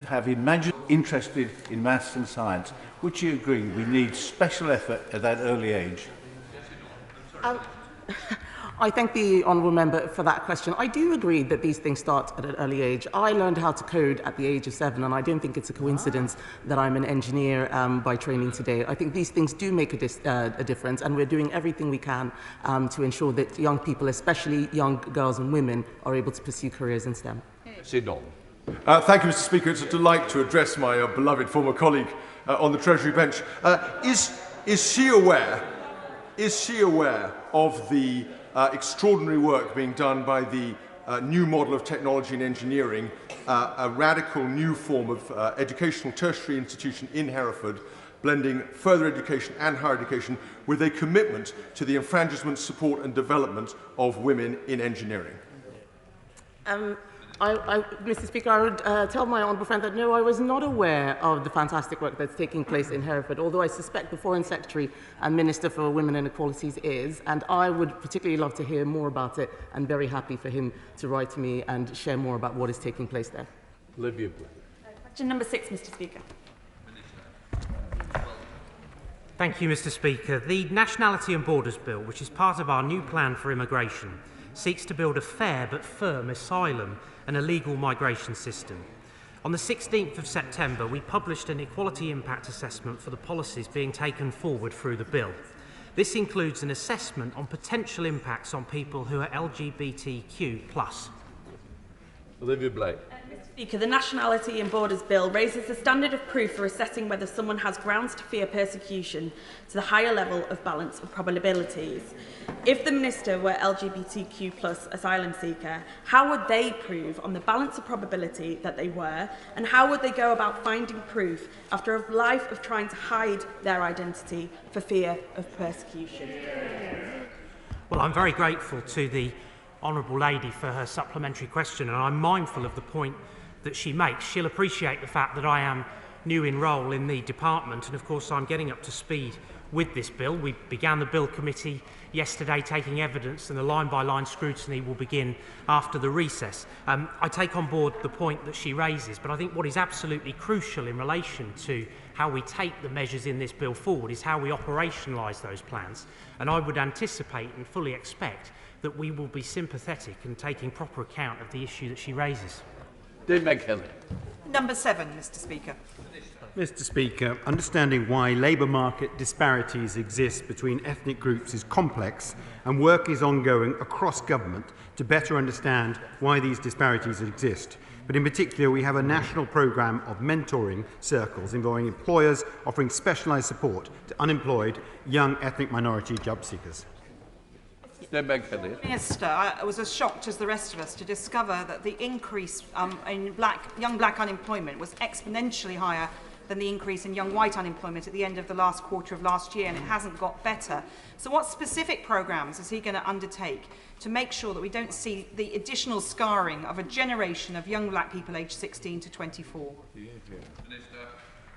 have imagined interested in maths and science. Would you agree we need special effort at that early age? I thank the honourable member for that question. I do agree that these things start at an early age. I learned how to code at the age of 7, and I don't think it's a coincidence that I'm an engineer by training today. I think these things do make a difference, and we're doing everything we can to ensure that young people, especially young girls and women, are able to pursue careers in STEM. Sit on. Thank you, Mr. Speaker. It's a delight to address my beloved former colleague on the Treasury bench. Is she aware of the extraordinary work being done by the new model of technology and engineering, a radical new form of educational tertiary institution in Hereford, blending further education and higher education with a commitment to the enfranchisement, support and development of women in engineering? Mr. Speaker, I would tell my honourable friend that no, I was not aware of the fantastic work that's taking place in Hereford, although I suspect the Foreign Secretary and Minister for Women and Equalities is, and I would particularly love to hear more about it, and very happy for him to write to me and share more about what is taking place there. Olivia. Question number 6, Mr. Speaker. Thank you, Mr. Speaker. The Nationality and Borders Bill, which is part of our new plan for immigration, seeks to build a fair but firm asylum and a legal migration system. On the 16th of September, we published an equality impact assessment for the policies being taken forward through the bill. This includes an assessment on potential impacts on people who are LGBTQ+. Olivia Blake. Mr. Speaker, the Nationality and Borders Bill raises the standard of proof for assessing whether someone has grounds to fear persecution to the higher level of balance of probabilities. If the Minister were LGBTQ+ asylum seeker, how would they prove on the balance of probability that they were, and how would they go about finding proof after a life of trying to hide their identity for fear of persecution? Well, I'm very grateful to the honourable lady for her supplementary question, and I'm mindful of the point that she makes. She'll appreciate the fact that I am new in role in the department, and of course I'm getting up to speed with this bill. We began the Bill Committee yesterday taking evidence, and the line-by-line scrutiny will begin after the recess. I take on board the point that she raises, but I think what is absolutely crucial in relation to how we take the measures in this bill forward is how we operationalise those plans. And I would anticipate and fully expect that we will be sympathetic and taking proper account of the issue that she raises. David Kelly. Number 7, Mr. Speaker. Mr. Speaker, understanding why labour market disparities exist between ethnic groups is complex, and work is ongoing across government to better understand why these disparities exist. But in particular, we have a national programme of mentoring circles involving employers offering specialised support to unemployed young ethnic minority job seekers. Minister, I was as shocked as the rest of us to discover that the increase in young black unemployment was exponentially higher than the increase in young white unemployment at the end of the last quarter of last year, and it hasn't got better. So what specific programmes is he going to undertake to make sure that we don't see the additional scarring of a generation of young black people aged 16 to 24?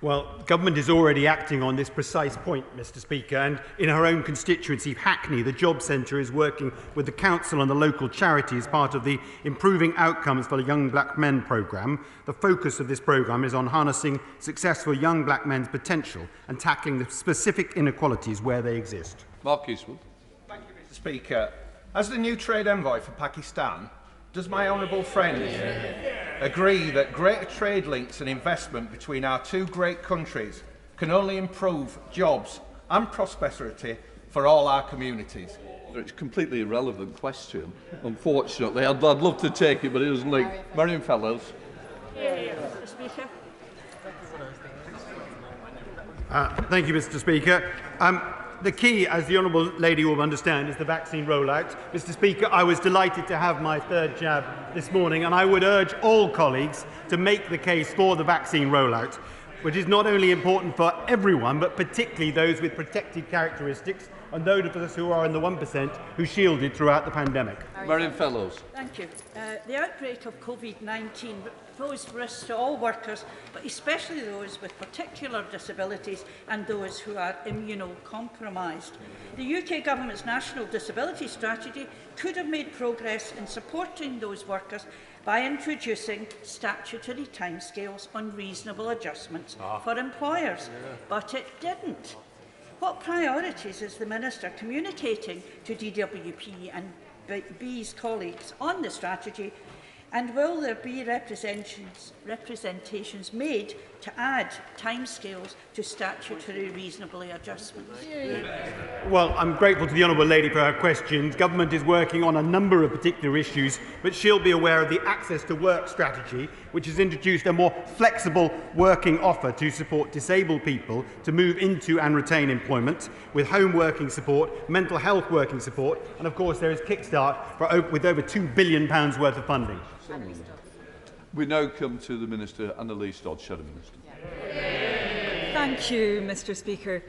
Well, government is already acting on this precise point, Mr. Speaker, and in her own constituency, Hackney, the Job Centre is working with the council and the local charity as part of the Improving Outcomes for Young Black Men programme. The focus of this programme is on harnessing successful young black men's potential and tackling the specific inequalities where they exist. Mark Eastwood. Thank you, Mr. Speaker. As the new trade envoy for Pakistan, does my honourable friend agree that greater trade links and investment between our two great countries can only improve jobs and prosperity for all our communities? It's a completely irrelevant question, unfortunately. I'd love to take it, but it doesn't link. Marion Fellows. Mr. Speaker. Thank you, Mr. Speaker. The key, as the honourable lady will understand, is the vaccine rollout. Mr. Speaker, I was delighted to have my third jab this morning, and I would urge all colleagues to make the case for the vaccine rollout, which is not only important for everyone, but particularly those with protected characteristics, and those of us who are in the 1% who shielded throughout the pandemic. Marion Fellows. Thank you. The outbreak of COVID-19 posed risks to all workers, but especially those with particular disabilities and those who are immunocompromised. The UK Government's National Disability Strategy could have made progress in supporting those workers by introducing statutory timescales on reasonable adjustments for employers, but it didn't. What priorities is the Minister communicating to DWP and B's colleagues on the strategy, and will there be representations made to add timescales to statutory reasonably adjustments? Well, I'm grateful to the Honourable Lady for her questions. Government is working on a number of particular issues, but she'll be aware of the Access to Work strategy, which has introduced a more flexible working offer to support disabled people to move into and retain employment, with home working support, mental health working support, and of course there is Kickstart with over £2 billion worth of funding. We now come to the Minister, Annalise Dodds, Shadow Minister. Thank you, Mr Speaker.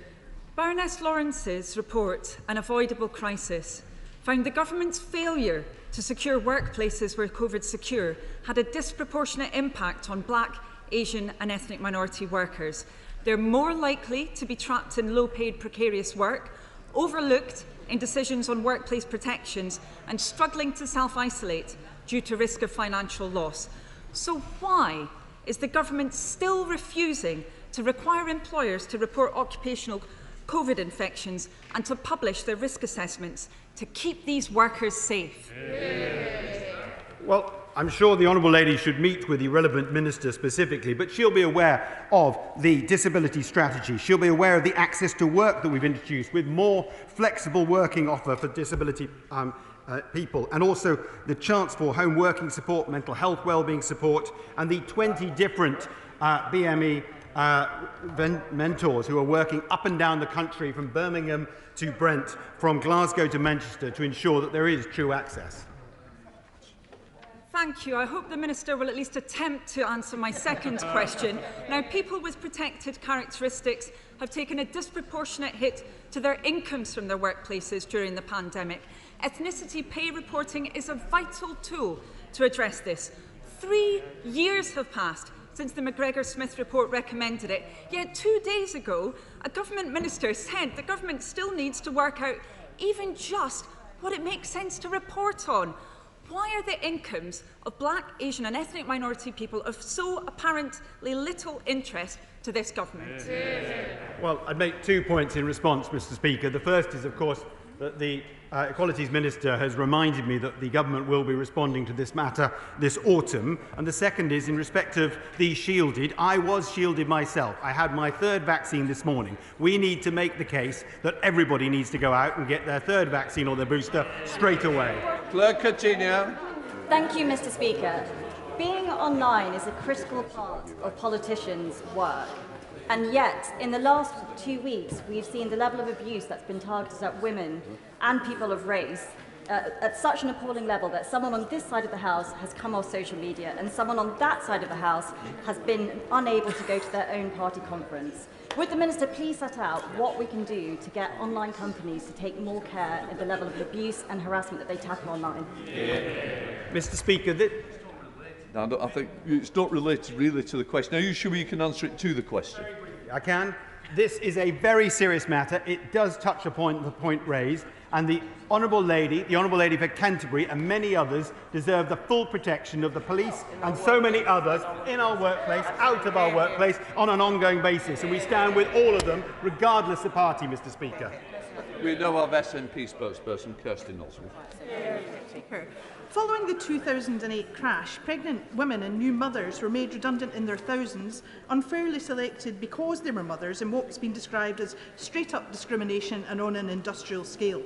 Baroness Lawrence's report, An Avoidable Crisis, found the government's failure to secure workplaces where COVID secure had a disproportionate impact on Black, Asian and ethnic minority workers. They're more likely to be trapped in low-paid precarious work, overlooked in decisions on workplace protections and struggling to self-isolate due to risk of financial loss. So why is the government still refusing to require employers to report occupational COVID infections and to publish their risk assessments to keep these workers safe? Well, I'm sure the Honourable Lady should meet with the relevant minister specifically, but she'll be aware of the disability strategy. She'll be aware of the access to work that we've introduced with more flexible working offer for disability people, and also the chance for home working support, mental health wellbeing support, and the 20 different BME mentors who are working up and down the country from Birmingham to Brent, from Glasgow to Manchester, to ensure that there is true access. Thank you. I hope the Minister will at least attempt to answer my second question. Now, people with protected characteristics have taken a disproportionate hit to their incomes from their workplaces during the pandemic. Ethnicity pay reporting is a vital tool to address this. 3 years have passed since the McGregor-Smith report recommended it, yet 2 days ago, a government minister said the government still needs to work out even just what it makes sense to report on. Why are the incomes of Black, Asian and ethnic minority people of so apparently little interest to this government? Well, I'd make 2 points in response, Mr Speaker. The first is, of course, that the Equalities Minister has reminded me that the government will be responding to this matter this autumn. And the second is in respect of the shielded. I was shielded myself. I had my third vaccine this morning. We need to make the case that everybody needs to go out and get their third vaccine or their booster straight away. Clerk Coutinho. Thank you, Mr Speaker. Being online is a critical part of politicians' work. And yet, in the last 2 weeks, we've seen the level of abuse that's been targeted at women and people of race at such an appalling level that someone on this side of the House has come off social media and someone on that side of the House has been unable to go to their own party conference. Would the Minister please set out what we can do to get online companies to take more care of the level of abuse and harassment that they tackle online? Mr Speaker, No, I think it's not related really to the question. Are you sure you can answer it to the question? I can. This is a very serious matter. It does touch upon the point raised, and the Honourable Lady for Canterbury and many others deserve the full protection of the police and so many others in our workplace, out of our workplace, on an ongoing basis. And we stand with all of them, regardless of party, Mr Speaker. We now have SNP spokesperson Kirsty Nosworth. Following the 2008 crash, pregnant women and new mothers were made redundant in their thousands, unfairly selected because they were mothers in what's been described as straight-up discrimination and on an industrial scale.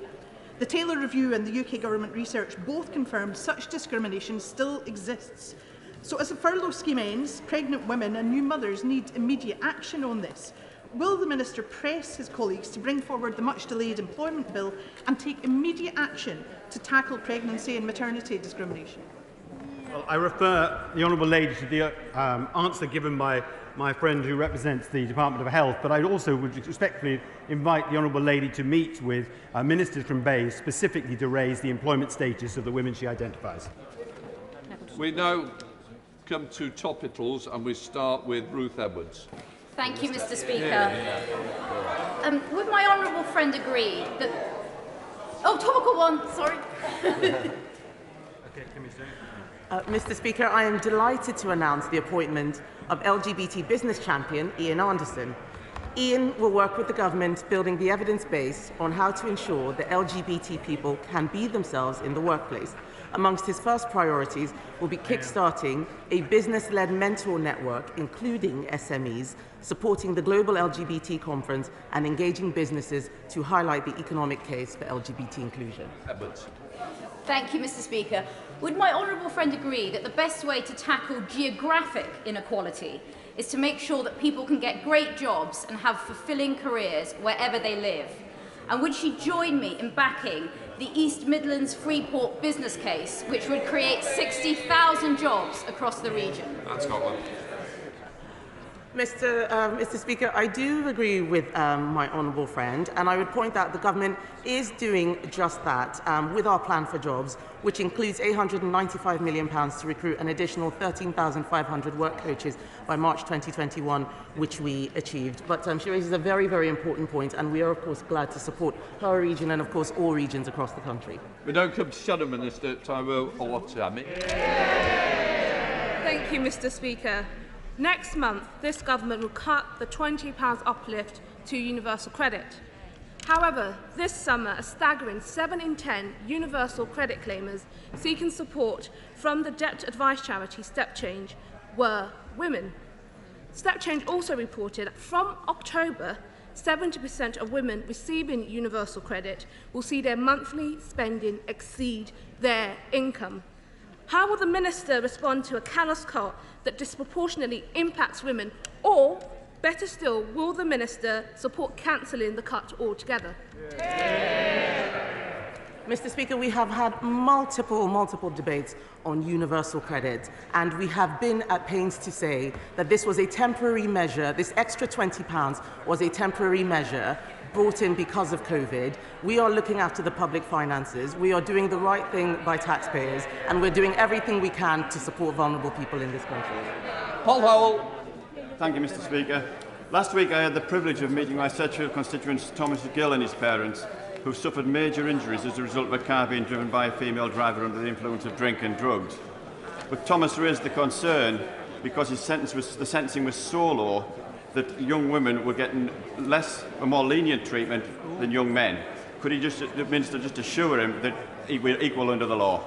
The Taylor Review and the UK Government research both confirmed such discrimination still exists. So as the furlough scheme ends, pregnant women and new mothers need immediate action on this. Will the Minister press his colleagues to bring forward the much-delayed employment bill and take immediate action to tackle pregnancy and maternity discrimination? Well, I refer the Honourable Lady to the answer given by my friend who represents the Department of Health, but I also would respectfully invite the Honourable Lady to meet with ministers from BEI specifically to raise the employment status of the women she identifies. We now come to topicals, and we start with Ruth Edwards. Thank you, Mr. Speaker. Would my honourable friend agree that... Oh, topical one, sorry. Mr. Speaker, I am delighted to announce the appointment of LGBT business champion Ian Anderson. Ian will work with the government building the evidence base on how to ensure that LGBT people can be themselves in the workplace. Amongst his first priorities will be kickstarting a business-led mentor network, including SMEs, supporting the Global LGBT Conference and engaging businesses to highlight the economic case for LGBT inclusion. Thank you, Mr. Speaker. Would my honourable friend agree that the best way to tackle geographic inequality is to make sure that people can get great jobs and have fulfilling careers wherever they live? And would she join me in backing the East Midlands Freeport business case, which would create 60,000 jobs across the region? That's Scotland. Mr. Speaker, I do agree with my honourable friend, and I would point out the government is doing just that with our plan for jobs, which includes £895 million to recruit an additional 13,500 work coaches by March 2021, which we achieved. But she raises a very, very important point, and we are, of course, glad to support her region and, of course, all regions across the country. We now come to Shadow Minister Taiwo Owatami. Thank you, Mr. Speaker. Next month, this government will cut the £20 uplift to universal credit. However, this summer, a staggering 7 in 10 universal credit claimers seeking support from the debt advice charity Step Change were women. Step Change also reported that from October, 70% of women receiving universal credit will see their monthly spending exceed their income. How will the Minister respond to a callous cut that disproportionately impacts women, or, better still, will the Minister support cancelling the cut altogether? Mr. Speaker, we have had multiple debates on universal credit, and we have been at pains to say that this was a temporary measure. This extra £20 was a temporary measure brought in because of COVID. We are looking after the public finances. We are doing the right thing by taxpayers, and we're doing everything we can to support vulnerable people in this country. Paul Howell. Thank you, Mr. Speaker. Last week I had the privilege of meeting my Sedgefield constituent Thomas Gill and his parents, who suffered major injuries as a result of a car being driven by a female driver under the influence of drink and drugs. But Thomas raised the concern because the sentencing was so low that young women were getting a more lenient treatment than young men. Could the Minister just assure him that we're equal under the law?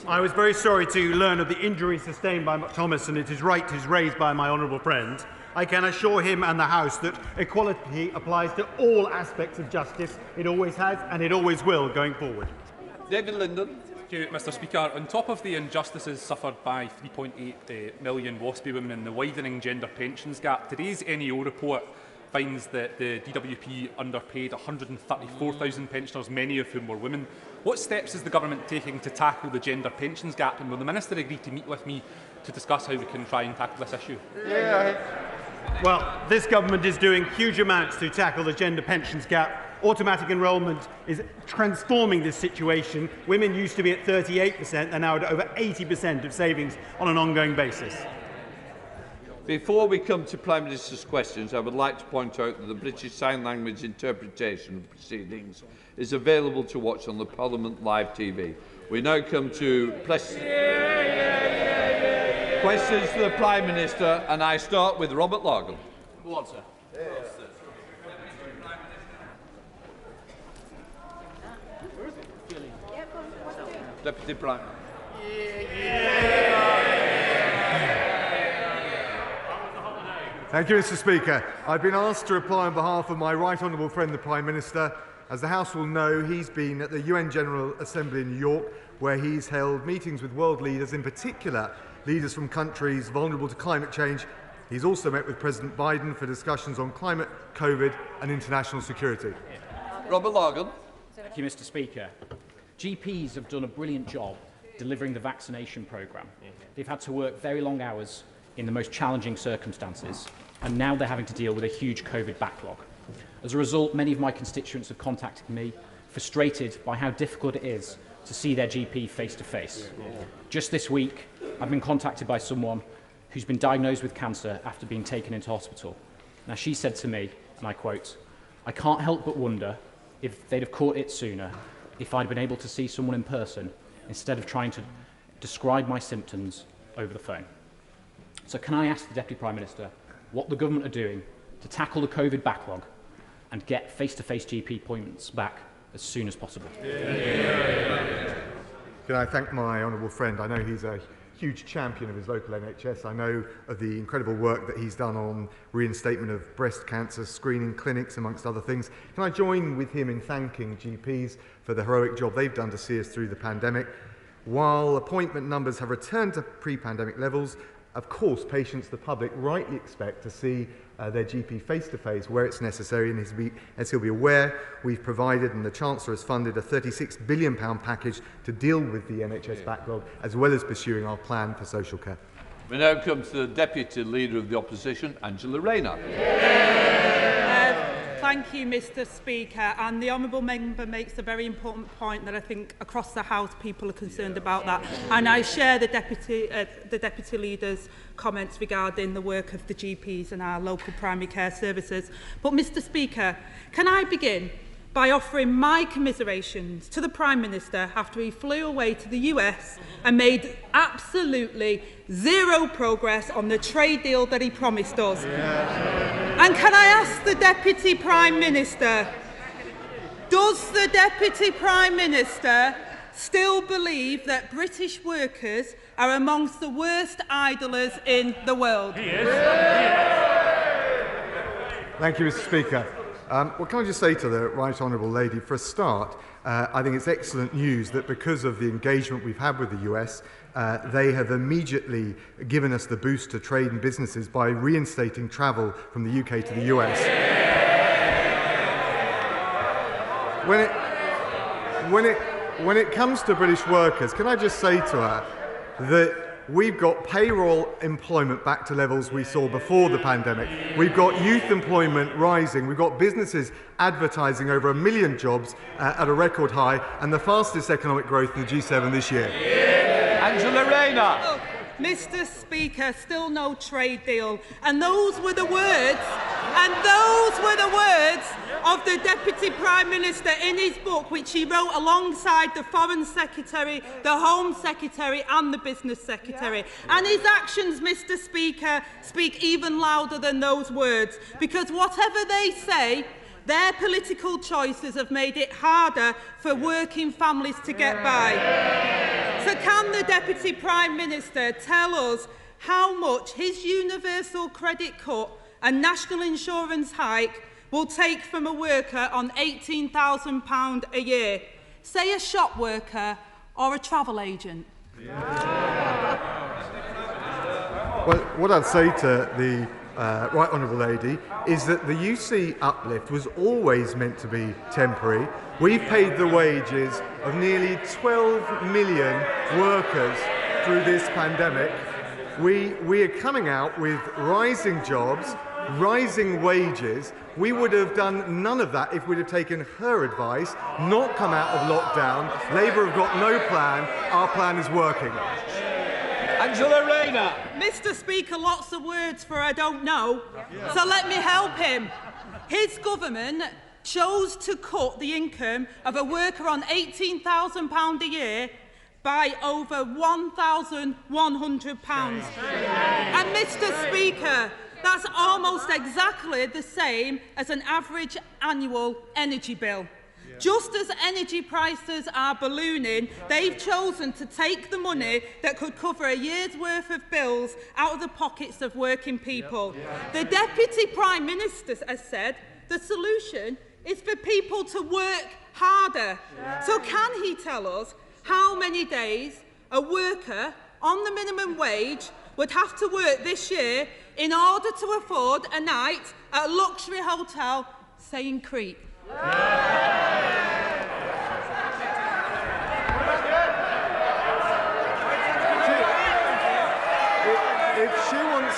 I was very sorry to learn of the injury sustained by Thomas, and it is raised by my honourable friend. I can assure him and the House that equality applies to all aspects of justice. It always has, and it always will going forward. David Linden. Thank you, Mr. Speaker. On top of the injustices suffered by 3.8 million WASPy women and the widening gender pensions gap, today's NEO report finds that the DWP underpaid 134,000 pensioners, many of whom were women. What steps is the government taking to tackle the gender pensions gap, and will the Minister agree to meet with me to discuss how we can try and tackle this issue? Well, this government is doing huge amounts to tackle the gender pensions gap. Automatic enrolment is transforming this situation. Women used to be at 38%, they're now at over 80% of savings on an ongoing basis. Before we come to Prime Minister's questions, I would like to point out that the British Sign Language interpretation of proceedings is available to watch on the Parliament Live TV. We now come to questions to the Prime Minister, and I start with Robert Largan. Water. Deputy Prime. Thank you, Mr. Speaker. I've been asked to reply on behalf of my right honourable friend, the Prime Minister. As the House will know, he's been at the UN General Assembly in New York, where he's held meetings with world leaders, in particular leaders from countries vulnerable to climate change. He's also met with President Biden for discussions on climate, COVID and international security. Robert Largan. Thank you, Mr. Speaker. GPs have done a brilliant job delivering the vaccination programme. They've had to work very long hours in the most challenging circumstances, and now they're having to deal with a huge COVID backlog. As a result, many of my constituents have contacted me, frustrated by how difficult it is to see their GP face-to-face. Just this week, I've been contacted by someone who's been diagnosed with cancer after being taken into hospital. Now, she said to me, and I quote, "I can't help but wonder if they'd have caught it sooner if I'd been able to see someone in person instead of trying to describe my symptoms over the phone." So can I ask the Deputy Prime Minister what the government are doing to tackle the COVID backlog and get face-to-face GP appointments back as soon as possible? Can I thank my honourable friend? I know he's a huge champion of his local NHS. I know of the incredible work that he's done on reinstatement of breast cancer screening clinics, amongst other things. Can I join with him in thanking GPs for the heroic job they've done to see us through the pandemic? While appointment numbers have returned to pre-pandemic levels, of course, patients, the public, rightly expect to see their GP face-to-face where it's necessary, and as he'll be aware, we've provided, and the Chancellor has funded, a £36 billion package to deal with the NHS backlog, as well as pursuing our plan for social care. We now come to the Deputy Leader of the Opposition, Angela Rayner. Thank you, Mr. Speaker. And the honourable member makes a very important point that I think across the House people are concerned about that. And I share the Deputy Leader's comments regarding the work of the GPs and our local primary care services. But, Mr. Speaker, can I begin by offering my commiserations to the Prime Minister after he flew away to the US and made absolutely zero progress on the trade deal that he promised us. And can I ask the Deputy Prime Minister, does the Deputy Prime Minister still believe that British workers are amongst the worst idlers in the world? Thank you, Mr. Speaker. Well, can I just say to the Right Honourable Lady, for a start, I think it's excellent news that because of the engagement we've had with the US, they have immediately given us the boost to trade and businesses by reinstating travel from the UK to the US. When it comes to British workers, can I just say to her that we've got payroll employment back to levels we saw before the pandemic. We've got youth employment rising. We've got businesses advertising over 1 million jobs at a record high, and the fastest economic growth in the G7 this year. Angela Rayner. Oh, Mr. Speaker, still no trade deal. And those were the words, of the Deputy Prime Minister in his book, which he wrote alongside the Foreign Secretary, the Home Secretary and the Business Secretary. And his actions, Mr. Speaker, speak even louder than those words, because whatever they say, their political choices have made it harder for working families to get by. So can the Deputy Prime Minister tell us how much his universal credit cut and national insurance hike will take from a worker on £18,000 a year? Say a shop worker or a travel agent. Well, what I'd say to the Right Honourable Lady is that the UC uplift was always meant to be temporary. We've paid the wages of nearly 12 million workers through this pandemic. We are coming out with rising jobs, rising wages. We would have done none of that if we'd have taken her advice, not come out of lockdown. Labour have got no plan. Our plan is working. Angela Rayner. Mr. Speaker, lots of words for I don't know, so let me help him. His government chose to cut the income of a worker on £18,000 a year by over £1,100. And Mr. Speaker, that's almost exactly the same as an average annual energy bill. Just as energy prices are ballooning, they've chosen to take the money that could cover a year's worth of bills out of the pockets of working people. The Deputy Prime Minister has said the solution is for people to work harder. So can he tell us how many days a worker on the minimum wage would have to work this year in order to afford a night at a luxury hotel, say in Crete?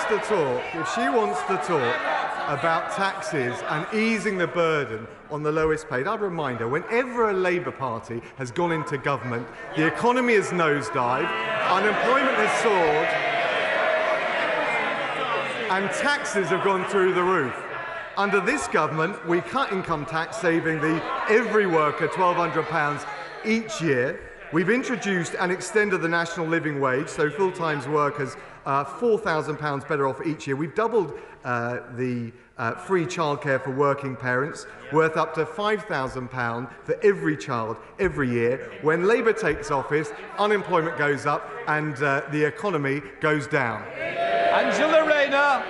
to talk about taxes and easing the burden on the lowest paid, I'd remind her, whenever a Labour Party has gone into government, the economy has nosedived, unemployment has soared, and taxes have gone through the roof. Under this government, we cut income tax, saving every worker £1,200 each year. We've introduced and extended the national living wage, so full-time workers £4,000 better off each year. We've doubled the free childcare for working parents, worth up to £5,000 for every child every year. When Labour takes office, unemployment goes up and the economy goes down. Angela Rayner.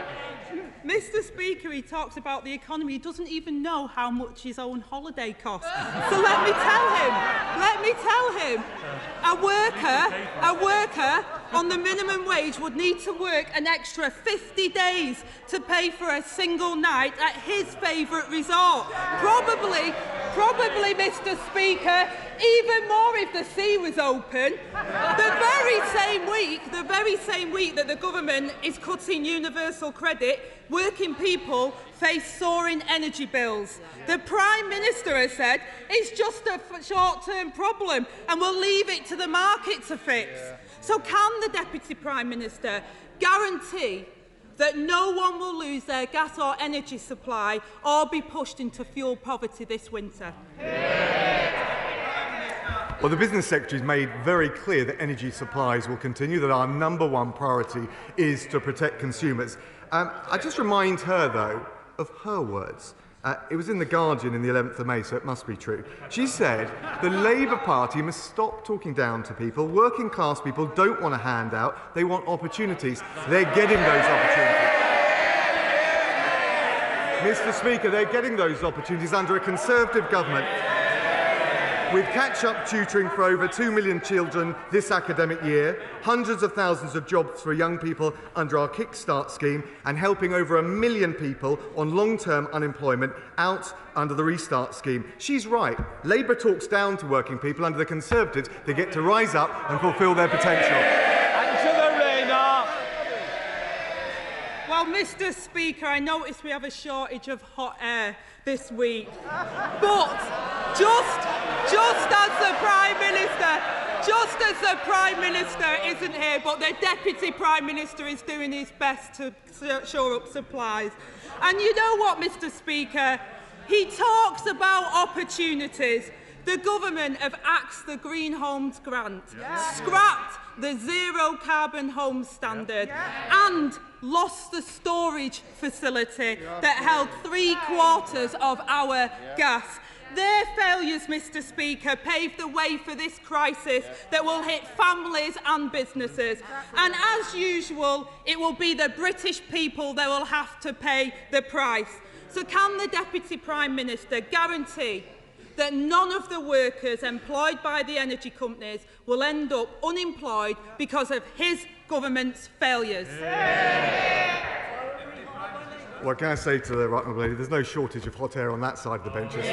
Mr. Speaker, he talks about the economy. He doesn't even know how much his own holiday costs. So let me tell him, a worker on the minimum wage would need to work an extra 50 days to pay for a single night at his favourite resort. Probably, Mr. Speaker, even more if the sea was open. The very same week that the government is cutting universal credit, working people face soaring energy bills. The Prime Minister has said it's just a short-term problem and we'll leave it to the market to fix. So can the Deputy Prime Minister guarantee that no one will lose their gas or energy supply or be pushed into fuel poverty this winter? Well, the Business Secretary has made very clear that energy supplies will continue, that our #1 priority is to protect consumers. I just remind her, though, of her words. It was in The Guardian in the 11th of May, so it must be true. She said the Labour Party must stop talking down to people. Working class people don't want a handout, they want opportunities. They're getting those opportunities. Mr. Speaker, they're getting those opportunities under a Conservative government, with catch-up tutoring for over 2 million children this academic year, hundreds of thousands of jobs for young people under our Kickstart scheme, and helping over 1 million people on long-term unemployment out under the Restart scheme. She's right. Labour talks down to working people. Under the Conservatives, they get to rise up and fulfil their potential. Angela Rayner. Well, Mr. Speaker, I notice we have a shortage of hot air this week. But just as the Prime Minister isn't here, but the Deputy Prime Minister is doing his best to shore up supplies. And you know what, Mr. Speaker? He talks about opportunities. The government have axed the Green Homes Grant, scrapped the zero carbon home standard, and lost the storage facility that held 3/4 of our gas. Their failures, Mr. Speaker, paved the way for this crisis that will hit families and businesses. And as usual, it will be the British people that will have to pay the price. So can the Deputy Prime Minister guarantee that none of the workers employed by the energy companies will end up unemployed because of his government's failures? Well, can I say to the right honourable lady, there's no shortage of hot air on that side of the benches.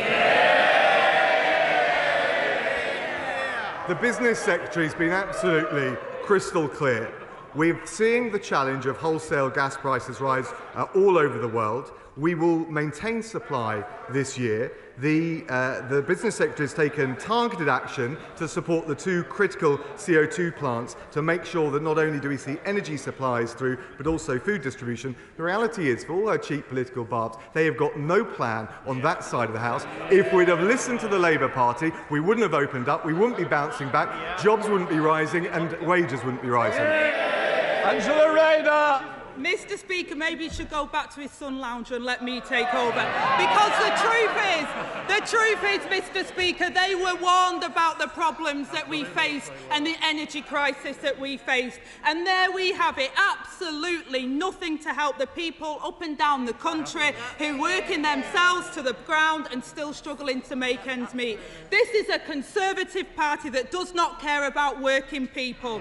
The Business Secretary has been absolutely crystal clear. We're seeing the challenge of wholesale gas prices rise all over the world. We will maintain supply this year. The Business Secretary has taken targeted action to support the 2 critical CO2 plants to make sure that not only do we see energy supplies through, but also food distribution. The reality is, for all her cheap political barbs, they have got no plan on that side of the House. If we'd have listened to the Labour Party, we wouldn't have opened up, we wouldn't be bouncing back, jobs wouldn't be rising, and wages wouldn't be rising. Angela Rayner. Mr. Speaker, maybe he should go back to his sun lounger and let me take over. Because the truth is, Mr. Speaker, they were warned about the problems that we faced and the energy crisis that we faced. And there we have it, absolutely nothing to help the people up and down the country who are working themselves to the ground and still struggling to make ends meet. This is a Conservative party that does not care about working people.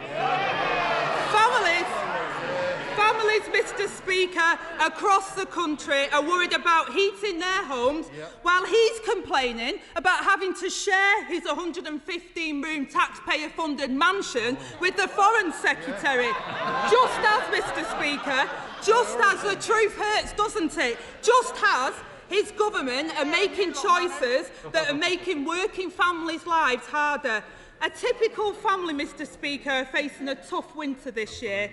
Families, Mr. Speaker, across the country are worried about heating their homes while he's complaining about having to share his 115-room taxpayer-funded mansion with the Foreign Secretary. Just as, Mr. Speaker, Just as the truth hurts, doesn't it? Just as his government are making choices that are making working families' lives harder. A typical family, Mr Speaker, are facing a tough winter this year.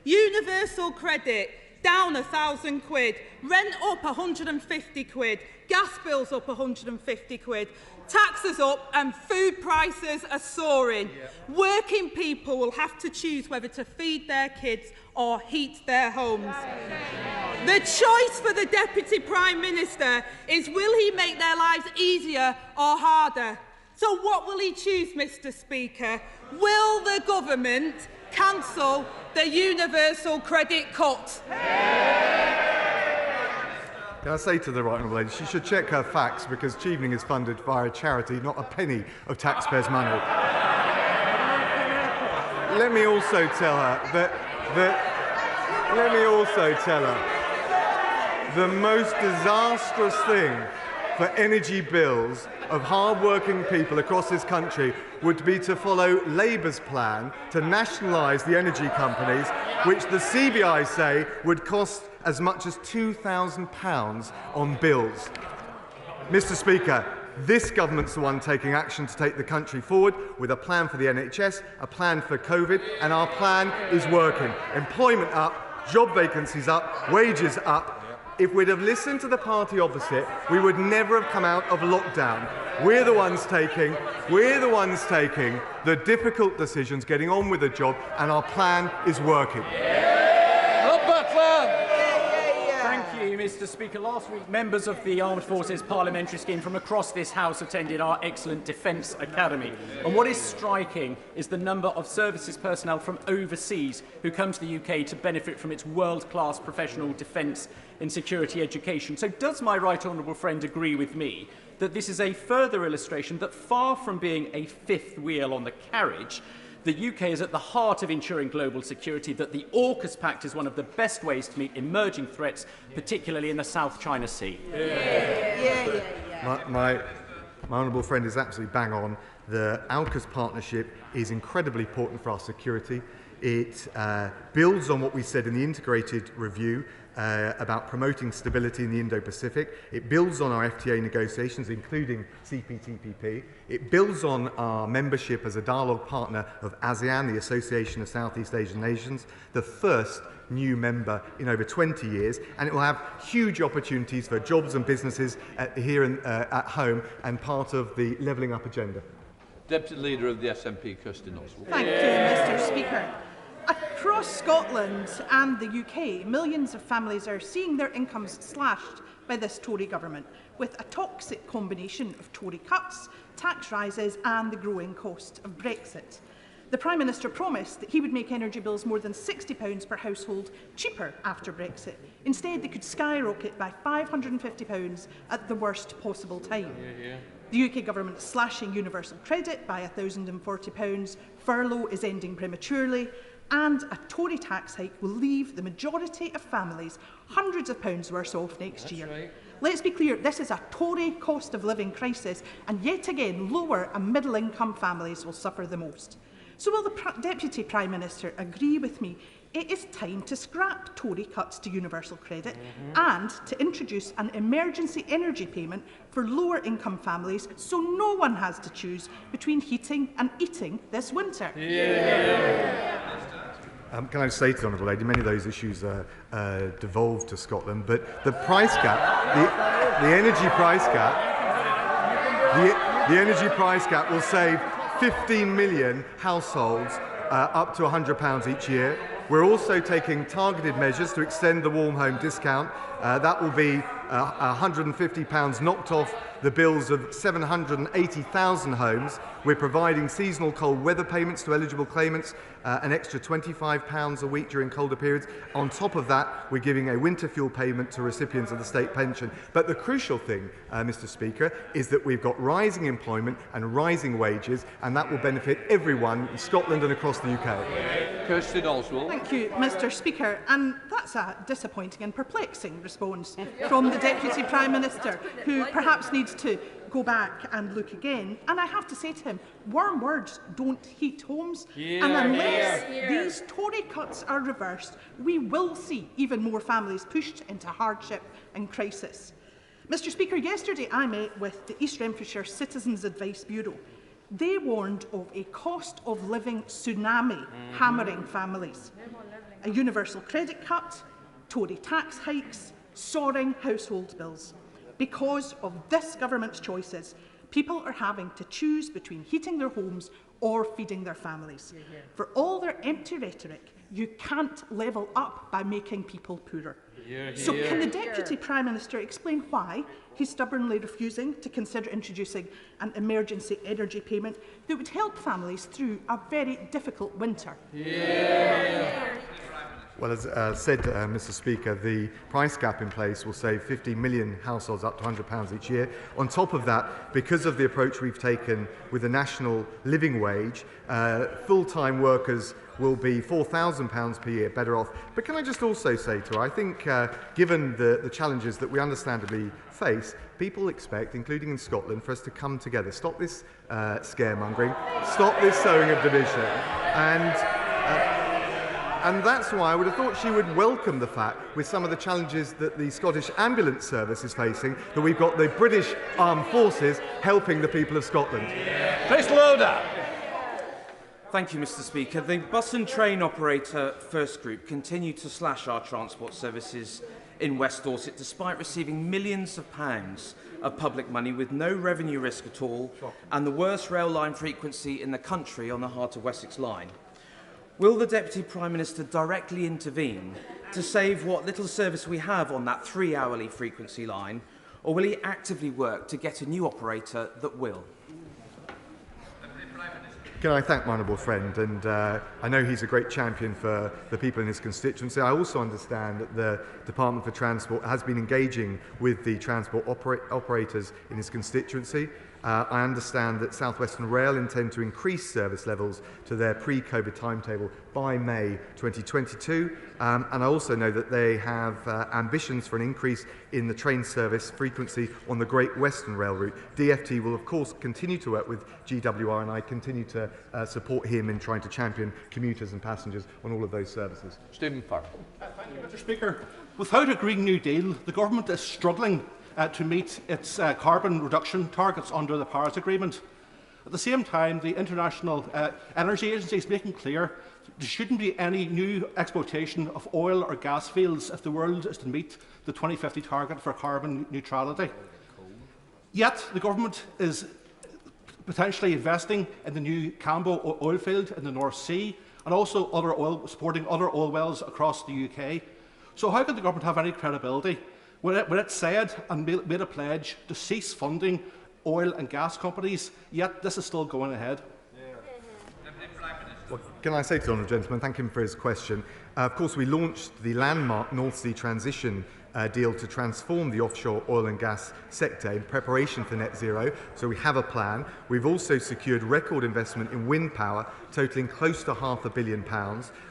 Universal credit down £1,000, rent up £150, gas bills up £150, taxes up and food prices are soaring. Working people will have to choose whether to feed their kids or heat their homes. The choice for the Deputy Prime Minister is, will he make their lives easier or harder? So what will he choose, Mr Speaker? Will the government cancel the universal credit cut? Can I say to the right honourable lady, she should check her facts, because Chevening is funded via a charity, not a penny of taxpayers' money. Let me also tell her the most disastrous thing for energy bills of hard-working people across this country would be to follow Labour's plan to nationalise the energy companies, which the CBI say would cost as much as £2,000 on bills. Mr Speaker, this government's the one taking action to take the country forward with a plan for the NHS, a plan for COVID, and our plan is working. Employment up, job vacancies up, wages up. If we'd have listened to the party opposite, we would never have come out of lockdown. We're the ones taking the difficult decisions, getting on with the job, and our plan is working. Thank you, Mr Speaker. Last week, members of the Armed Forces Parliamentary Scheme from across this House attended our excellent Defence Academy. And what is striking is the number of services personnel from overseas who come to the UK to benefit from its world-class professional defence and security education. So does my right honourable friend agree with me that this is a further illustration that, far from being a fifth wheel on the carriage, the UK is at the heart of ensuring global security, that the AUKUS Pact is one of the best ways to meet emerging threats, particularly in the South China Sea? My honourable friend is absolutely bang on. The AUKUS partnership is incredibly important for our security. It builds on what we said in the integrated review about promoting stability in the Indo-Pacific. It builds on our FTA negotiations, including CPTPP. It builds on our membership as a dialogue partner of ASEAN, the Association of Southeast Asian Nations, the first new member in over 20 years, and it will have huge opportunities for jobs and businesses here at home, and part of the levelling up agenda. Deputy Leader of the SNP, Kirsty Oswald. Thank you, Mr Speaker. Across Scotland and the UK, millions of families are seeing their incomes slashed by this Tory government, with a toxic combination of Tory cuts, tax rises and the growing cost of Brexit. The Prime Minister promised that he would make energy bills more than £60 per household cheaper after Brexit. Instead, they could skyrocket by £550 at the worst possible time. The UK government is slashing universal credit by £1,040, furlough is ending prematurely, and a Tory tax hike will leave the majority of families hundreds of pounds worse off next year. Right. Let's be clear, this is a Tory cost of living crisis, and yet again lower and middle income families will suffer the most. So will the Deputy Prime Minister agree with me it is time to scrap Tory cuts to universal credit and to introduce an emergency energy payment for lower income families, so no one has to choose between heating and eating this winter? Can I say to the honourable lady, many of those issues are devolved to Scotland, but the price gap, the energy price gap will save 15 million households up to £100 each year. We're also taking targeted measures to extend the warm home discount. That will be £150 knocked off the bills of 780,000 homes. We're providing seasonal cold weather payments to eligible claimants, an extra £25 a week during colder periods. On top of that, we're giving a winter fuel payment to recipients of the state pension. But the crucial thing, Mr Speaker, is that we've got rising employment and rising wages, and that will benefit everyone in Scotland and across the UK. Kirsty Oswald. Thank you, Mr Speaker. And that's a disappointing and perplexing response from the Deputy Prime Minister, who perhaps needs to go back and look again. And I have to say to him, warm words don't heat homes. And unless these Tory cuts are reversed, we will see even more families pushed into hardship and crisis. Mr. Speaker, yesterday I met with the East Renfrewshire Citizens Advice Bureau. They warned of a cost of living tsunami hammering families. A universal credit cut, Tory tax hikes, soaring household bills. Because of this government's choices, people are having to choose between heating their homes or feeding their families. For all their empty rhetoric, you can't level up by making people poorer. So can the Deputy Prime Minister explain why he's stubbornly refusing to consider introducing an emergency energy payment that would help families through a very difficult winter? Well, as said, Mr. Speaker, the price cap in place will save 50 million households up to £100 each year. On top of that, because of the approach we've taken with the national living wage, full-time workers will be £4,000 per year better off. But can I just also say to her, I think given the challenges that we understandably face, people expect, including in Scotland, for us to come together, stop this scaremongering, stop this sowing of division, and that's why I would have thought she would welcome the fact, with some of the challenges that the Scottish Ambulance Service is facing, that we've got the British Armed Forces helping the people of Scotland. Chris Loader. Thank you, Mr. Speaker. The bus and train operator First Group continue to slash our transport services in West Dorset, despite receiving millions of pounds of public money with no revenue risk at all, and the worst rail line frequency in the country on the Heart of Wessex line. Will the Deputy Prime Minister directly intervene to save what little service we have on that 3-hourly frequency line, or will he actively work to get a new operator that will? Can I thank my honourable friend, and I know he's a great champion for the people in his constituency. I also understand that the Department for Transport has been engaging with the transport operators in his constituency. I understand that South Western Rail intend to increase service levels to their pre-COVID timetable by May 2022, and I also know that they have ambitions for an increase in the train service frequency on the Great Western Rail route. DfT will of course continue to work with GWR, and I continue to support him in trying to champion commuters and passengers on all of those services. Stephen Farr. Thank you, Mr. Speaker. Without a Green New Deal, the government is struggling to meet its carbon reduction targets under the Paris Agreement. At the same time, the International Energy Agency is making clear there shouldn't be any new exploitation of oil or gas fields if the world is to meet the 2050 target for carbon neutrality. Yet the government is potentially investing in the new Cambo oil field in the North Sea, and also supporting other oil wells across the UK. So how can the government have any credibility when it said and made a pledge to cease funding oil and gas companies, yet this is still going ahead? Well, can I say to the honourable gentleman, thank him for his question. Of course, we launched the landmark North Sea transition deal to transform the offshore oil and gas sector in preparation for net zero, so we have a plan. We've also secured record investment in wind power, totalling close to £500 million.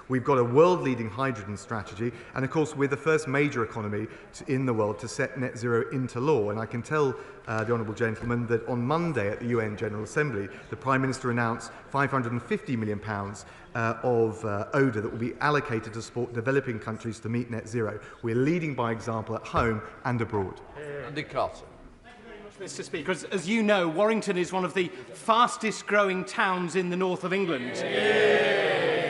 We've got a world-leading hydrogen strategy, and of course we're the first major economy in the world to set net zero into law. And I can tell the honourable gentleman that on Monday at the UN General Assembly, the Prime Minister announced £550 million of ODA that will be allocated to support developing countries to meet net zero. We're leading by example at home and abroad. Andy Carlson. Mr. Speaker, as you know, Warrington is one of the fastest growing towns in the north of England.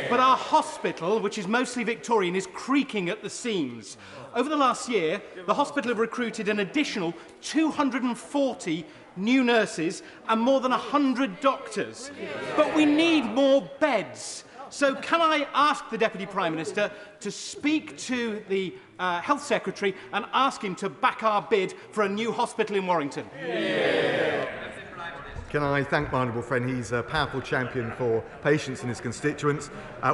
But our hospital, which is mostly Victorian, is creaking at the seams. Over the last year, the hospital have recruited an additional 240 new nurses and more than 100 doctors. But we need more beds. So can I ask the Deputy Prime Minister to speak to the Health Secretary and ask him to back our bid for a new hospital in Warrington? Can I thank my honourable friend? He's a powerful champion for patients and his constituents.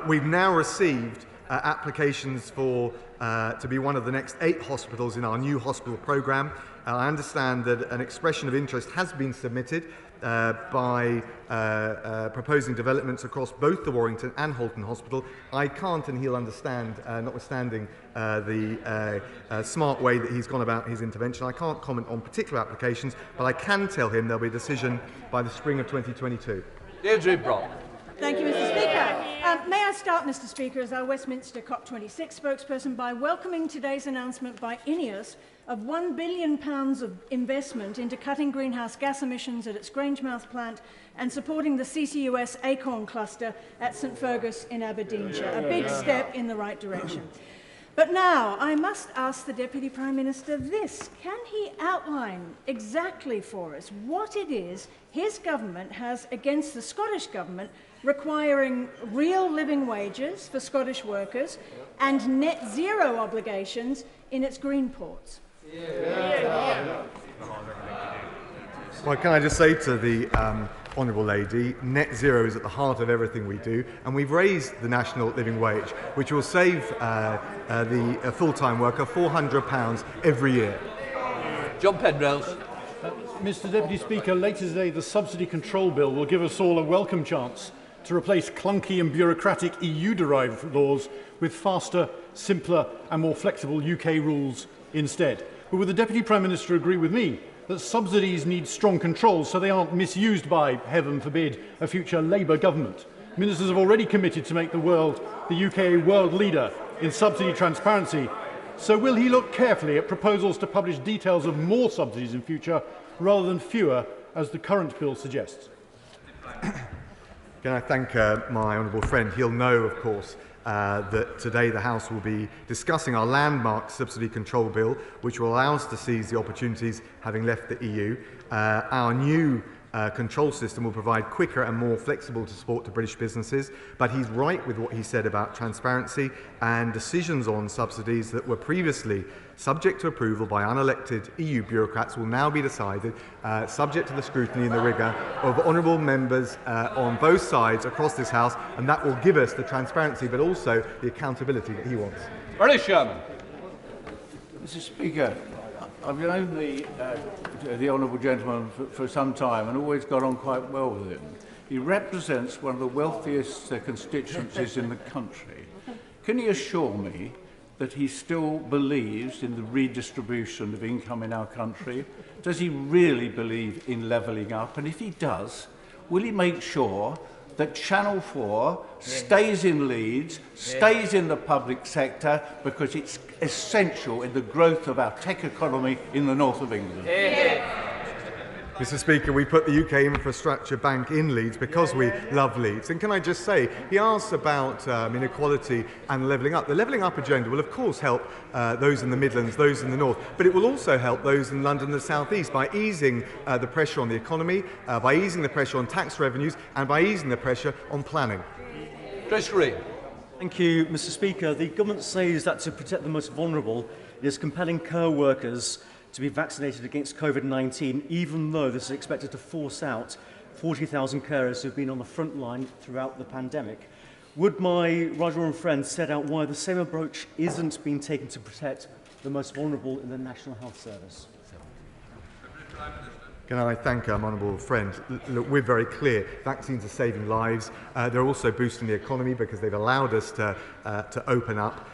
We've now received applications for to be one of the next 8 hospitals in our new hospital programme. I understand that an expression of interest has been submitted by proposing developments across both the Warrington and Halton Hospital. I can't, and he'll understand, notwithstanding the smart way that he's gone about his intervention, I can't comment on particular applications, but I can tell him there'll be a decision by the spring of 2022. Deirdre Brock. Thank you, Mr. Speaker. May I start, Mr. Speaker, as our Westminster COP26 spokesperson, by welcoming today's announcement by INEOS of £1 billion of investment into cutting greenhouse gas emissions at its Grangemouth plant and supporting the CCUS Acorn cluster at St Fergus in Aberdeenshire. A big step in the right direction. But now, I must ask the Deputy Prime Minister this. Can he outline exactly for us what it is his government has against the Scottish Government requiring real living wages for Scottish workers and net zero obligations in its green ports? Well, can I just say to the Honourable Lady, net zero is at the heart of everything we do, and we've raised the national living wage, which will save the full-time worker £400 every year. John Penrose. Mr Deputy Speaker, later today the Subsidy Control Bill will give us all a welcome chance to replace clunky and bureaucratic EU-derived laws with faster, simpler and more flexible UK rules instead. But would the Deputy Prime Minister agree with me that subsidies need strong controls so they aren't misused by, heaven forbid, a future Labour government? Ministers have already committed to make the UK world leader in subsidy transparency. So will he look carefully at proposals to publish details of more subsidies in future rather than fewer, as the current bill suggests? Can I thank my honourable friend? He'll know, of course, that today the House will be discussing our landmark subsidy control bill, which will allow us to seize the opportunities having left the EU. Our new control system will provide quicker and more flexible support to British businesses, but he's right with what he said about transparency, and decisions on subsidies that were previously subject to approval by unelected EU bureaucrats will now be decided subject to the scrutiny and the rigour of honourable members on both sides across this House, and that will give us the transparency but also the accountability that he wants. Bernie Sherman. Mr Speaker, I've known the honourable gentleman for some time and always got on quite well with him. He represents one of the wealthiest constituencies in the country. Can he assure me that he still believes in the redistribution of income in our country? Does he really believe in levelling up? And if he does, will he make sure that Channel 4 stays in Leeds, stays in the public sector, because it's essential in the growth of our tech economy in the north of England? Mr Speaker, we put the UK Infrastructure Bank in Leeds because we love Leeds. And can I just say, he asks about inequality and levelling up. The levelling up agenda will of course help those in the Midlands, those in the North, but it will also help those in London and the South East by easing the pressure on the economy, by easing the pressure on tax revenues, and by easing the pressure on planning. Chris Green. Thank you, Mr Speaker. The government says that to protect the most vulnerable, it is compelling care workers to be vaccinated against COVID-19, even though this is expected to force out 40,000 carers who have been on the front line throughout the pandemic. Would my right honourable friend set out why the same approach isn't being taken to protect the most vulnerable in the National Health Service? Can I thank my honourable friend? Look, we're very clear. Vaccines are saving lives. They're also boosting the economy because they've allowed us to open up.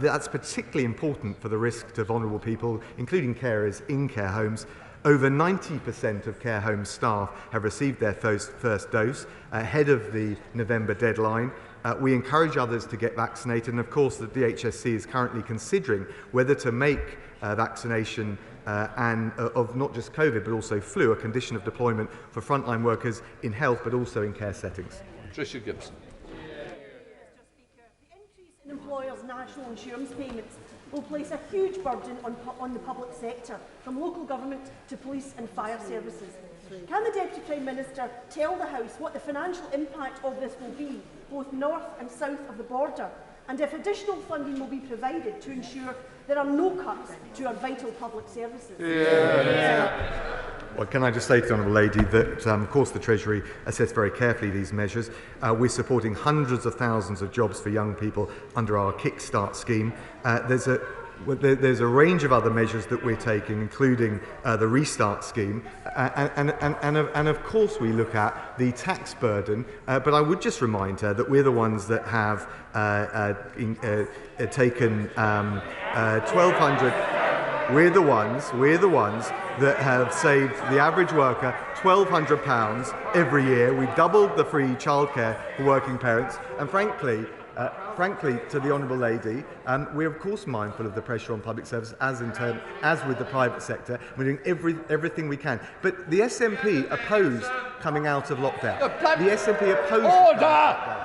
That's particularly important for the risk to vulnerable people, including carers in care homes. Over 90% of care home staff have received their first dose ahead of the November deadline. We encourage others to get vaccinated, and of course the DHSC is currently considering whether to make vaccination of not just COVID but also flu a condition of deployment for frontline workers in health but also in care settings. Tricia Gibson. In employers' national insurance payments will place a huge burden on the public sector, from local government to police and fire services. Can the Deputy Prime Minister tell the House what the financial impact of this will be, both north and south of the border, and if additional funding will be provided to ensure there are no cuts to our vital public services? Well, can I just say to the Honourable Lady that, of course, the Treasury assessed very carefully these measures. We're supporting hundreds of thousands of jobs for young people under our Kickstart scheme. There's a range of other measures that we're taking, including the Restart scheme, and of course we look at the tax burden, but I would just remind her that we're the ones that have taken 1,200. We're the ones that have saved the average worker £1,200 every year. We've doubled the free childcare for working parents, and frankly, to the Honourable Lady, we're of course mindful of the pressure on public service as with the private sector. We're doing everything we can. But the SNP opposed coming out of lockdown. The SNP opposed. Order!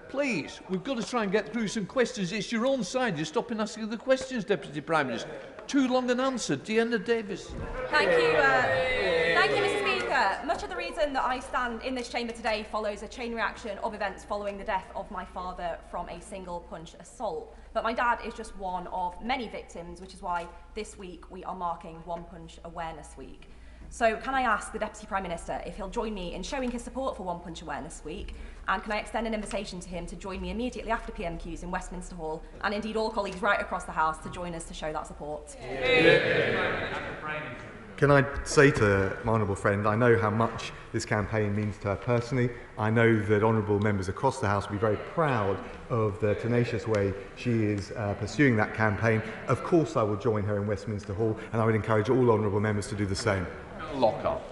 Please, we've got to try and get through some questions. It's your own side. You're stopping asking the questions, Deputy Prime Minister. Too long an answer. Deanna Davis. Thank you, Mr. Speaker. Much of the reason that I stand in this chamber today follows a chain reaction of events following the death of my father from a single punch assault. But my dad is just one of many victims, which is why this week we are marking One Punch Awareness Week. So can I ask the Deputy Prime Minister if he'll join me in showing his support for One Punch Awareness Week, and can I extend an invitation to him to join me immediately after PMQs in Westminster Hall, and indeed all colleagues right across the House to join us to show that support. Can I say to my honourable friend, I know how much this campaign means to her personally. I know that honourable members across the House will be very proud of the tenacious way she is pursuing that campaign. Of course I will join her in Westminster Hall, and I would encourage all honourable members to do the same. Lockhart.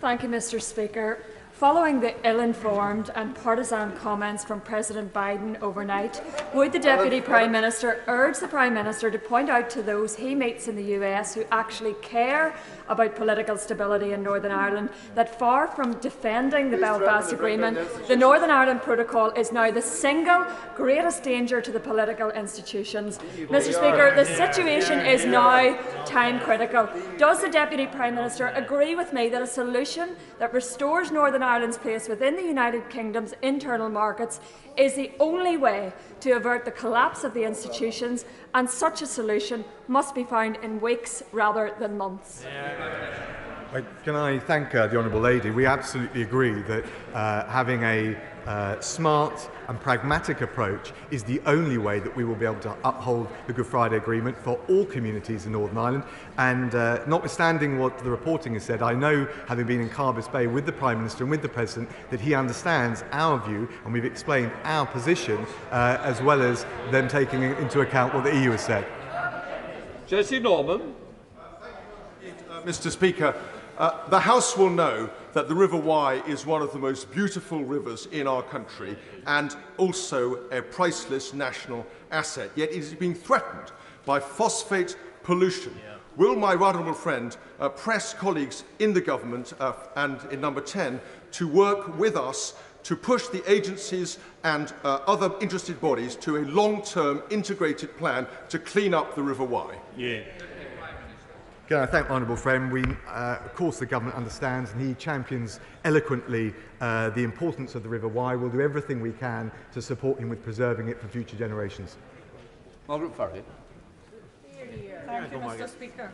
Thank you, Mr. Speaker. Following the ill-informed and partisan comments from President Biden overnight, would the Deputy Prime Minister urge the Prime Minister to point out to those he meets in the US who actually care about political stability in Northern Ireland that far from defending the Belfast Agreement, the Northern Ireland Protocol is now the single greatest danger to the political institutions? Mr. Speaker, the situation is now time critical. Does the Deputy Prime Minister agree with me that a solution that restores Northern Ireland's place within the United Kingdom's internal markets is the only way to avert the collapse of the institutions, and such a solution must be found in weeks rather than months? Can I thank the Honourable Lady? We absolutely agree that having a smart and pragmatic approach is the only way that we will be able to uphold the Good Friday Agreement for all communities in Northern Ireland. And notwithstanding what the reporting has said, I know, having been in Carbis Bay with the Prime Minister and with the President, that he understands our view, and we've explained our position, as well as them taking into account what the EU has said. Jesse Norman. Mr. Speaker, the House will know that the River Wye is one of the most beautiful rivers in our country and also a priceless national asset, yet it is being threatened by phosphate pollution. Will my right honourable friend press colleagues in the government and in number 10 to work with us to push the agencies and other interested bodies to a long-term integrated plan to clean up the River Wye? Can I thank my honourable friend? Of course, the government understands, and he champions eloquently the importance of the River Wye. We'll do everything we can to support him with preserving it for future generations. Margaret Farrier. Thank you, Mr. Speaker.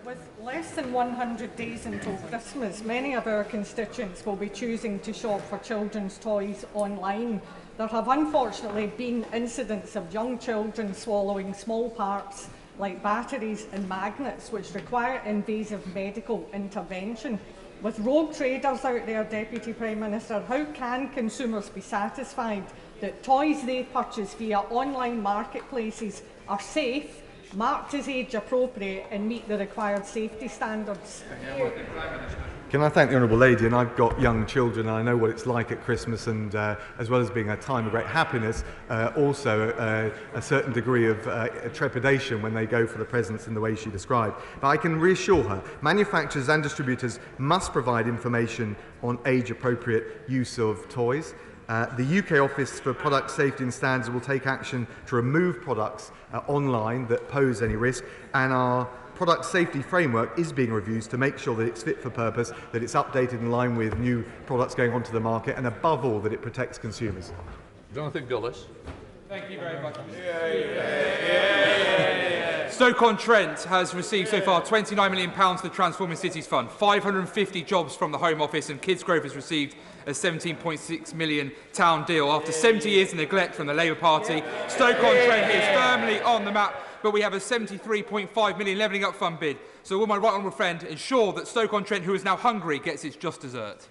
With less than 100 days until Christmas, many of our constituents will be choosing to shop for children's toys online. There have unfortunately been incidents of young children swallowing small parts like batteries and magnets, which require invasive medical intervention. With rogue traders out there, Deputy Prime Minister, how can consumers be satisfied that toys they purchase via online marketplaces are safe, marked as age appropriate and meet the required safety standards? Can I thank the Honourable Lady? And I've got young children, and I know what it's like at Christmas, and as well as being a time of great happiness, also a certain degree of trepidation when they go for the presents in the way she described. But I can reassure her, manufacturers and distributors must provide information on age-appropriate use of toys. The UK Office for Product Safety and Standards will take action to remove products online that pose any risk, and our product safety framework is being reviewed to make sure that it's fit for purpose, that it's updated in line with new products going onto the market, and above all, that it protects consumers. Jonathan Gullis. Thank you very much. Stoke-on-Trent has received so far £29 million to the Transforming Cities Fund, 550 jobs from the Home Office, and Kids Growth has received a £17.6 million town deal. After 70 years of neglect from the Labour Party, Stoke-on-Trent is firmly on the map, but we have a £73.5 million Levelling Up Fund bid. So will my right honourable friend ensure that Stoke-on-Trent, who is now hungry, gets its just dessert?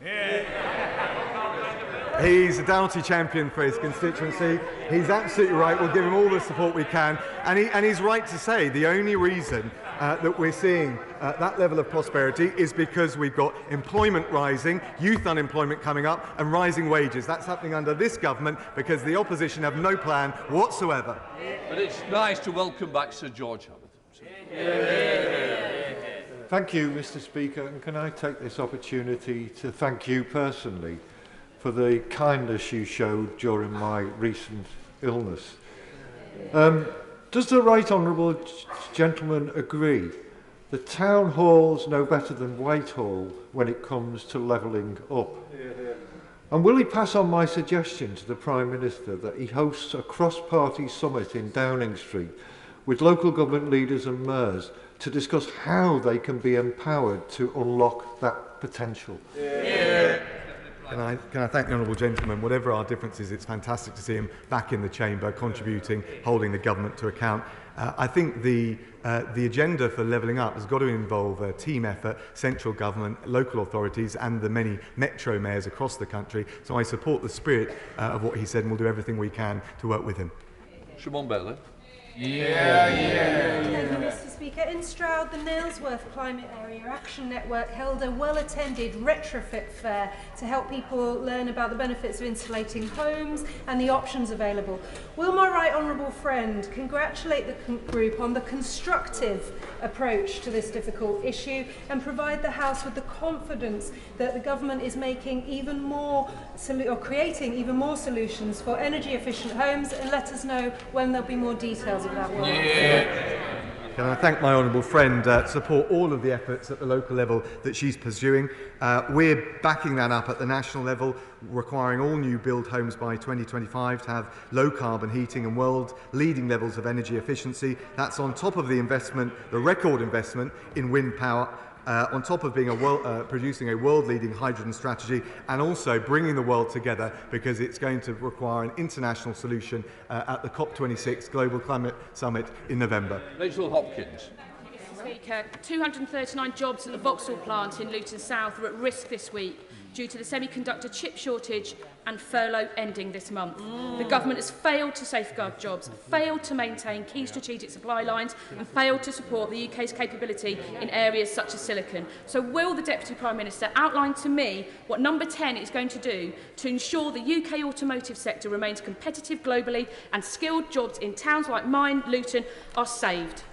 He's a Doughty champion for his constituency. He's absolutely right. We'll give him all the support we can. And he's right to say the only reason that we're seeing that level of prosperity is because we've got employment rising, youth unemployment coming up, and rising wages. That's happening under this government because the opposition have no plan whatsoever. But it's nice to welcome back Sir George Hamilton. Thank you, Mr. Speaker. And can I take this opportunity to thank you personally for the kindness you showed during my recent illness. Does the right honourable gentleman agree that town halls know better than Whitehall when it comes to levelling up? And will he pass on my suggestion to the Prime Minister that he hosts a cross-party summit in Downing Street with local government leaders and mayors to discuss how they can be empowered to unlock that potential? Can I thank the honourable gentleman? Whatever our differences, it's fantastic to see him back in the chamber, contributing, holding the government to account. I think the agenda for levelling up has got to involve a team effort, central government, local authorities and the many metro mayors across the country. So I support the spirit of what he said and we'll do everything we can to work with him. Shimon Bailey. Thank you, Mr. Speaker. In Stroud, the Nailsworth Climate Area Action Network held a well-attended retrofit fair to help people learn about the benefits of insulating homes and the options available. Will my right honourable friend congratulate the group on the constructive approach to this difficult issue and provide the House with the confidence that the government is making even more creating even more solutions for energy-efficient homes, and let us know when there'll be more details of that work? Can I thank my honourable friend, support all of the efforts at the local level that she's pursuing. We're backing that up at the national level, requiring all new build homes by 2025 to have low carbon heating and world-leading levels of energy efficiency. That's on top of the investment, the record investment in wind power, on top of being producing a world-leading hydrogen strategy and also bringing the world together because it's going to require an international solution at the COP26 Global Climate Summit in November. Rachel Hopkins. Mr. Speaker, 239 jobs at the Vauxhall plant in Luton South are at risk this week due to the semiconductor chip shortage and furlough ending this month. The government has failed to safeguard jobs, failed to maintain key strategic supply lines and failed to support the UK's capability in areas such as silicon. So will the Deputy Prime Minister outline to me what Number 10 is going to do to ensure the UK automotive sector remains competitive globally and skilled jobs in towns like mine, Luton, are saved?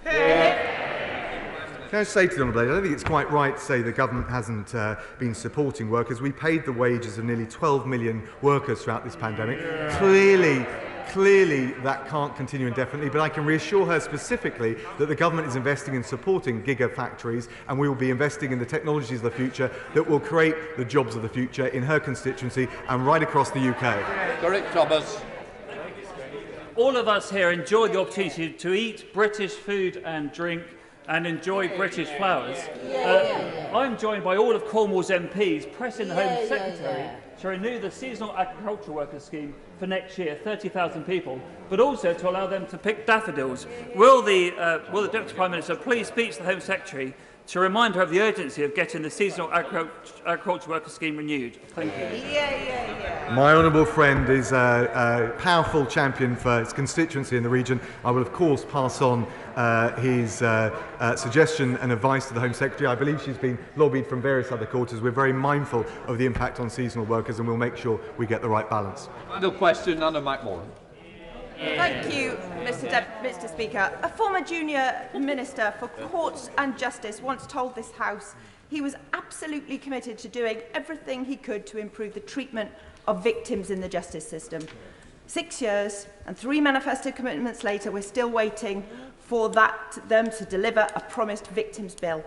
Can I say to the Honourable Lady, I don't think it's quite right to say the government hasn't been supporting workers. We paid the wages of nearly 12 million workers throughout this pandemic. Clearly that can't continue indefinitely, but I can reassure her specifically that the government is investing in supporting gigafactories and we will be investing in the technologies of the future that will create the jobs of the future in her constituency and right across the UK. Derek Thomas. All of us here enjoy the opportunity to eat British food and drink and enjoy British flowers. I'm joined by all of Cornwall's MPs pressing the Home Secretary to renew the seasonal agricultural worker scheme for next year, 30,000 people, but also to allow them to pick daffodils. Will the Deputy Prime Minister please speak to the Home Secretary to remind her of the urgency of getting the seasonal agricultural worker scheme renewed? Thank you. My honourable friend is a powerful champion for his constituency in the region. I will, of course, pass on his suggestion and advice to the Home Secretary. I believe she's been lobbied from various other quarters. We're very mindful of the impact on seasonal workers and we'll make sure we get the right balance. Final question, Anna McMorran. Thank you, Mr. Speaker. A former junior minister for courts and justice once told this House he was absolutely committed to doing everything he could to improve the treatment of victims in the justice system. 6 years and 3 manifesto commitments later, we're still waiting for them to deliver a promised victims bill.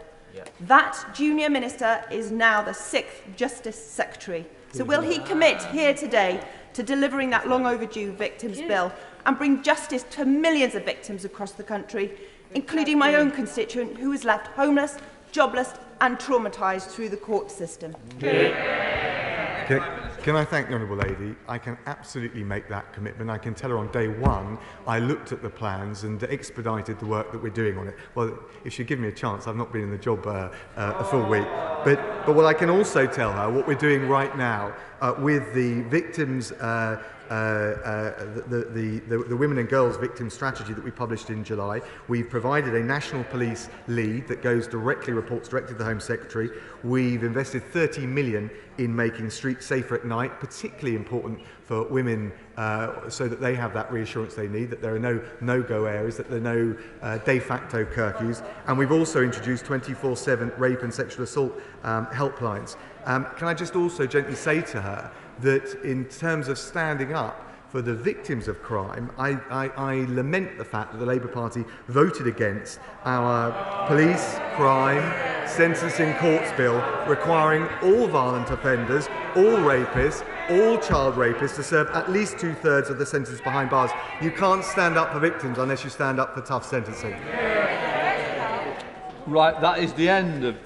That junior minister is now the 6th Justice Secretary. So will he commit here today to delivering that long overdue victims bill and bring justice to millions of victims across the country including my own constituent who was left homeless, jobless and traumatised through the court system. Can I thank the Honourable Lady? I can absolutely make that commitment. I can tell her on day one I looked at the plans and expedited the work that we're doing on it. Well, if she'd give me a chance, I've not been in the job a full week. But what I can also tell her, what we're doing right now with the victims, the Women and Girls Victim Strategy that we published in July, we've provided a national police lead that reports directly to the Home Secretary. We've invested 30 million in making streets safer at night, particularly important for women, so that they have that reassurance they need, that there are no no-go areas, that there are no de facto curfews. And we've also introduced 24/7 rape and sexual assault helplines. Can I just also gently say to her that in terms of standing up for the victims of crime, I lament the fact that the Labour Party voted against our police crime sentencing courts bill requiring all violent offenders, all rapists, all child rapists to serve at least 2/3 of the sentence behind bars. You can't stand up for victims unless you stand up for tough sentencing. Right, that is the end of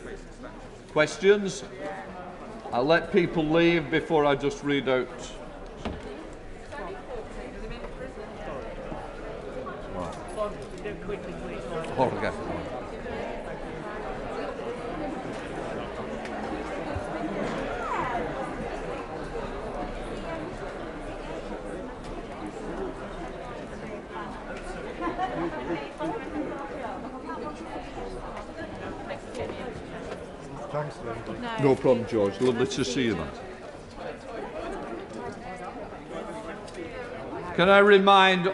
questions. I'll let people leave before I just read out. Okay. Thanks, Lynn. No problem, George. Lovely to see you, man. Can I remind